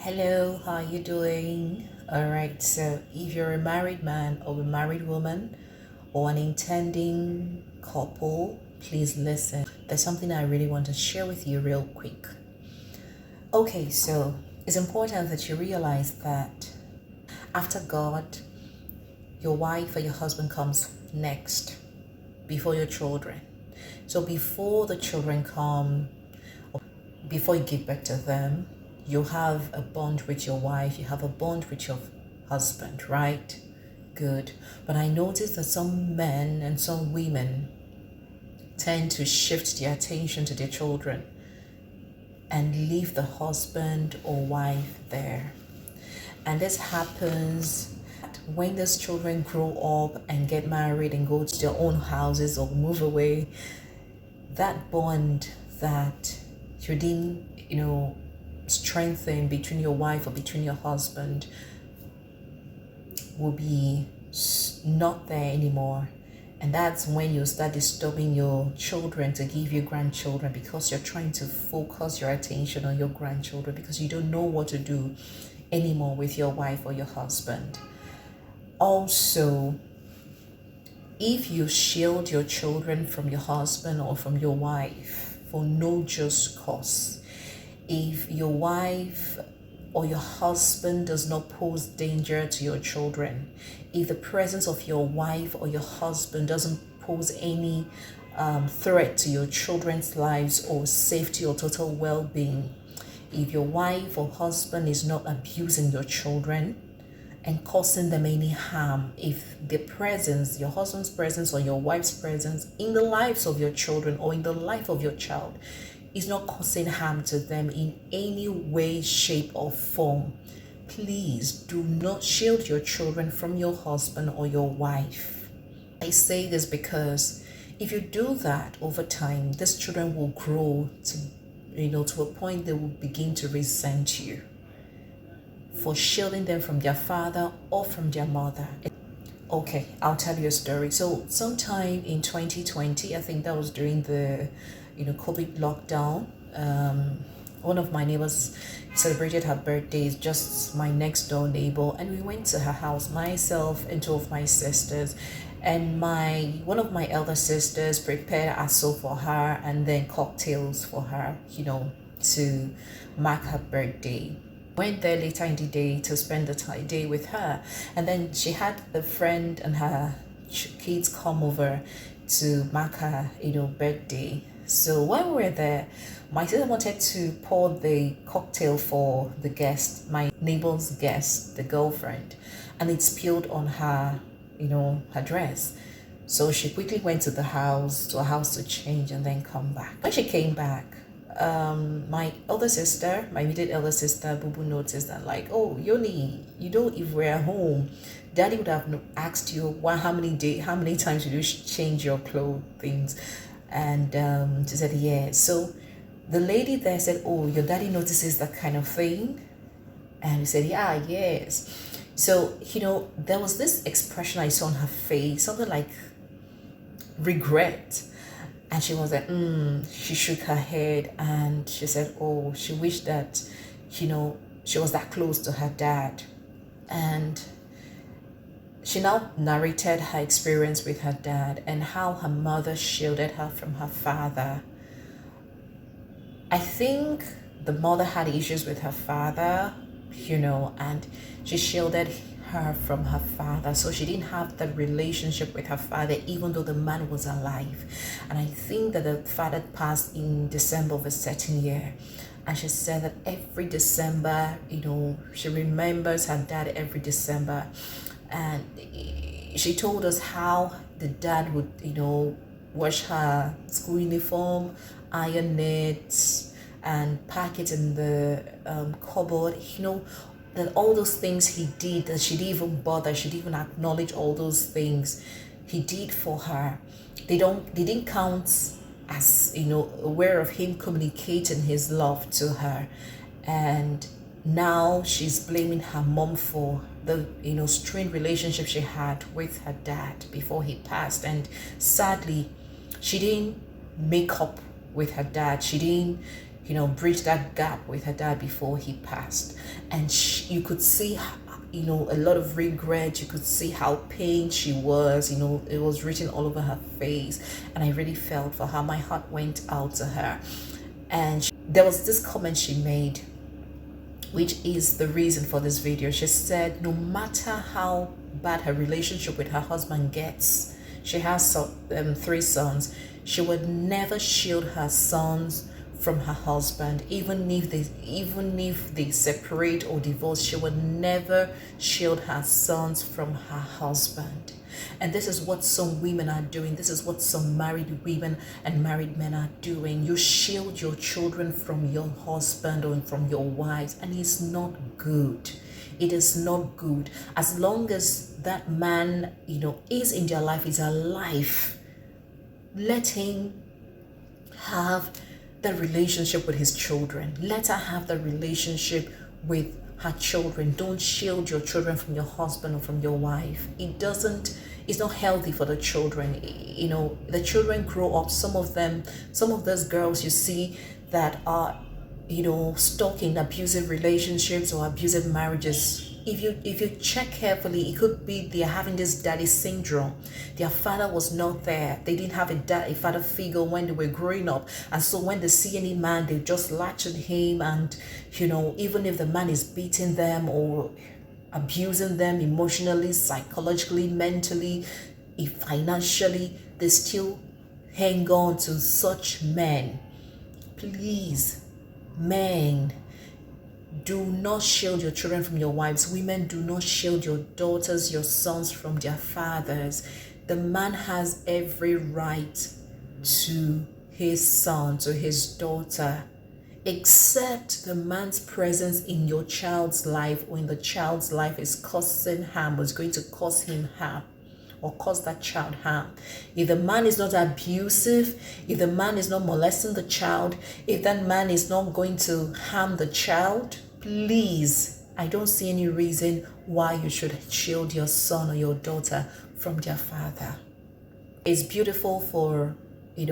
Hello, how are you doing? All right, so if you're a married man or a married woman or an intending couple, please listen. There's something I really want to share with you real quick. Okay, so it's important that you realize that after God, your wife or your husband comes next before your children. So before the children come, before you give birth to them, you have a bond with your wife, you have a bond with your husband, right? Good. But I noticed that some men and some women tend to shift their attention to their children and leave the husband or wife there. And this happens when these children grow up and get married and go to their own houses or move away. That bond that you didn't, strengthen between your wife or between your husband will be not there anymore. And that's when you start disturbing your children to give you grandchildren, because you're trying to focus your attention on your grandchildren because you don't know what to do anymore with your wife or your husband. Also, if you shield your children from your husband or from your wife for no just cause, if your wife or your husband does not pose danger to your children, if the presence of your wife or your husband doesn't pose any threat to your children's lives or safety or total well-being, if your wife or husband is not abusing your children and causing them any harm, if the presence, your husband's presence or your wife's presence in the lives of your children or in the life of your child is not causing harm to them in any way, shape, or form, please do not shield your children from your husband or your wife. I say this because if you do that over time, these children will grow to a point they will begin to resent you for shielding them from their father or from their mother. Okay, I'll tell you a story. So sometime in 2020, I think that was during the COVID lockdown, one of my neighbors celebrated her birthday, just my next door neighbor, and we went to her house, myself and two of my sisters, and one of my elder sisters prepared aso for her and then cocktails for her, to mark her birthday. Went there later in the day to spend the day with her, and then she had a friend and her kids come over to mark her birthday. So when we were there, my sister wanted to pour the cocktail for the guest, my neighbor's guest, the girlfriend, and it spilled on her her dress. So she quickly went to her house to change and then come back. When she came back, my immediate elder sister, Bubu, noticed that, like, oh, Yoni, if we're at home, Daddy would have asked you how many times did you change your clothing? And she said, yeah. So the lady there said, oh, your daddy notices that kind of thing? And we said, yeah, yes. So, there was this expression I saw on her face, something like regret. And she was like, she shook her head and she said, oh, she wished that, she was that close to her dad. And she now narrated her experience with her dad and how her mother shielded her from her father. I think the mother had issues with her father, and she shielded her from her father. So she didn't have the relationship with her father, even though the man was alive. And I think that the father passed in December of a certain year. And she said that every December, she remembers her dad every December. And she told us how the dad would, wash her school uniform, iron it, and pack it in the cupboard. That all those things he did, that she didn't even bother, she didn't even acknowledge all those things he did for her. They didn't count as, aware of him communicating his love to her. And now she's blaming her mom for the strained relationship she had with her dad before he passed. And sadly, she didn't make up with her dad. She didn't bridge that gap with her dad before he passed. And you could see, a lot of regret. You could see how pained she was. It was written all over her face. And I really felt for her. My heart went out to her. And there was this comment she made, which is the reason for this video. She said, no matter how bad her relationship with her husband gets, she has 3 sons, she would never shield her sons from her husband. Even if they separate or divorce, she would never shield her sons from her husband. And this is what some women are doing. This is what some married women and married men are doing. You shield your children from your husband or from your wives, and it's not good. It is not good. As long as that man, is in their life, is alive, let him have the relationship with his children. Let her have the relationship with her children. Don't shield your children from your husband or from your wife. It's not healthy for the children. The children grow up, some of those girls you see that are, stuck in abusive relationships or abusive marriages. If you check carefully, it could be they're having this daddy syndrome. Their father was not there. They didn't have a father figure when they were growing up. And so when they see any man, they just latch on him. And, even if the man is beating them or abusing them emotionally, psychologically, mentally, financially, they still hang on to such men. Please, men, do not shield your children from your wives. Women, do not shield your daughters, your sons from their fathers. The man has every right to his son, to his daughter, except the man's presence in your child's life, or in the child's life, is causing harm, or is going to cause him harm or cause that child harm. If the man is not abusive, if the man is not molesting the child, if that man is not going to harm the child, please, I don't see any reason why you should shield your son or your daughter from their father. It's beautiful for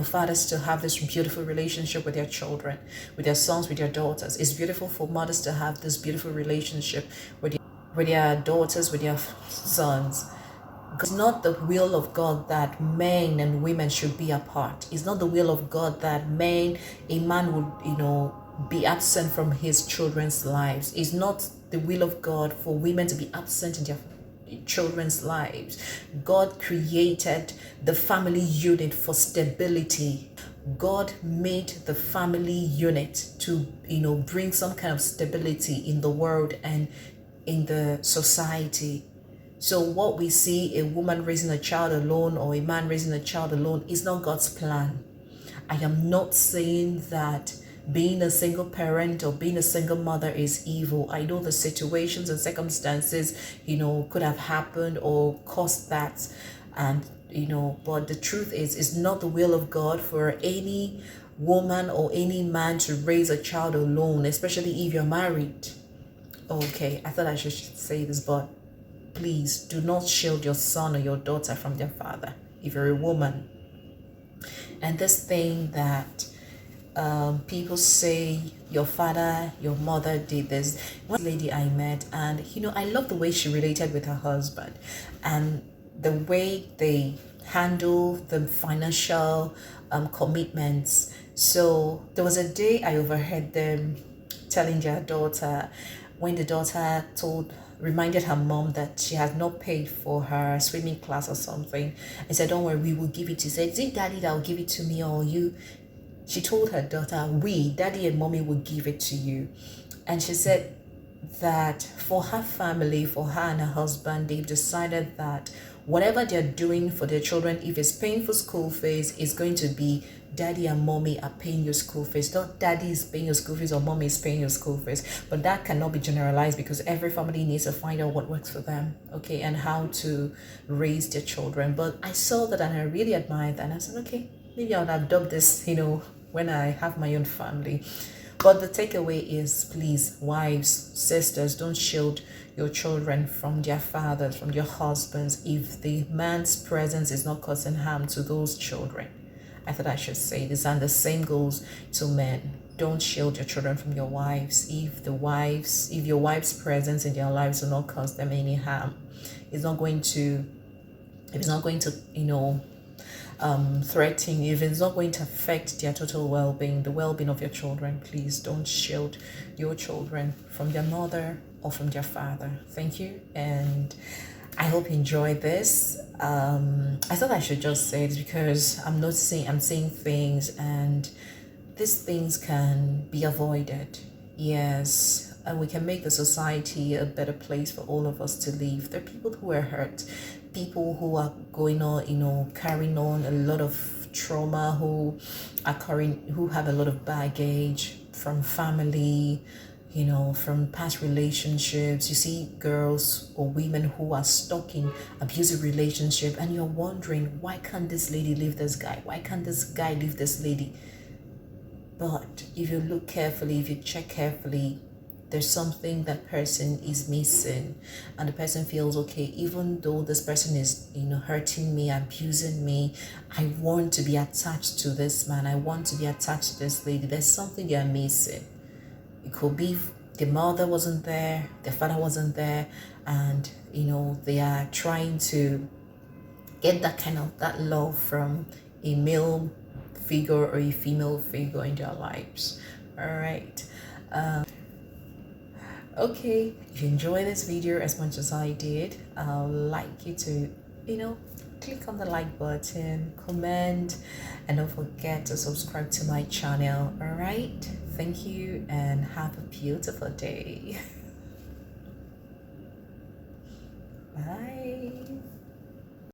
fathers to have this beautiful relationship with their children, with their sons, with their daughters. It's beautiful for mothers to have this beautiful relationship with their daughters, with their sons. It's not the will of God that men and women should be apart. It's not the will of God that a man would, be absent from his children's lives. It's not the will of God for women to be absent in their children's lives. God created the family unit for stability. God made the family unit to, bring some kind of stability in the world and in the society. So what we see, a woman raising a child alone or a man raising a child alone, is not God's plan. I am not saying that being a single parent or being a single mother is evil. I know the situations and circumstances, could have happened or caused that. And, but the truth is, it's not the will of God for any woman or any man to raise a child alone, especially if you're married. Okay, I thought I should say this, but please do not shield your son or your daughter from their father if you're a woman. And this thing that people say your father, your mother did this. One lady I met, and I love the way she related with her husband and the way they handle the financial commitments. So there was a day I overheard them telling their daughter, when the daughter reminded her mom that she has not paid for her swimming class or something, and said, don't worry, we will give it to you. She said, is it daddy that will give it to me or you? She told her daughter, daddy and mommy will give it to you. And she said that for her family, for her and her husband, they've decided that whatever they're doing for their children, if it's paying for school fees, is going to be daddy and mommy are paying your school fees. Not daddy is paying your school fees or mommy is paying your school fees. But that cannot be generalized, because every family needs to find out what works for them, okay, and how to raise their children. But I saw that and I really admired that. And I said, okay, maybe I would adopt this, when I have my own family. But the takeaway is, please, wives, sisters, don't shield your children from their fathers, from your husbands, if the man's presence is not causing harm to those children. I thought I should say this, and the same goes to men. don't shield your children from your wives. If your wife's presence in their lives will not cause them any harm, it's not going to, if it's not going to, threaten, if it's not going to affect their total well-being, the well-being of your children, please don't shield your children from their mother or from their father. Thank you, and I hope you enjoyed this. I thought I should just say it because I'm seeing things, and these things can be avoided. Yes, and we can make the society a better place for all of us to live. There are people who are hurt, people who are going on, carrying on a lot of trauma, who have a lot of baggage from family, from past relationships. You see girls or women who are stuck in abusive relationship, and you're wondering, why can't this lady leave this guy? Why can't this guy leave this lady? But if you look carefully, if you check carefully, there's something that person is missing, and the person feels, okay, even though this person is hurting me, abusing me, I want to be attached to this man, I want to be attached to this lady. There's something they are missing. It could be the mother wasn't there, the father wasn't there, and they are trying to get that love from a male figure or a female figure in their lives. All right. Okay, if you enjoyed this video as much as I did, I'd like you to click on the like button, comment, and don't forget to subscribe to my channel. All right, thank you, and have a beautiful day. Bye.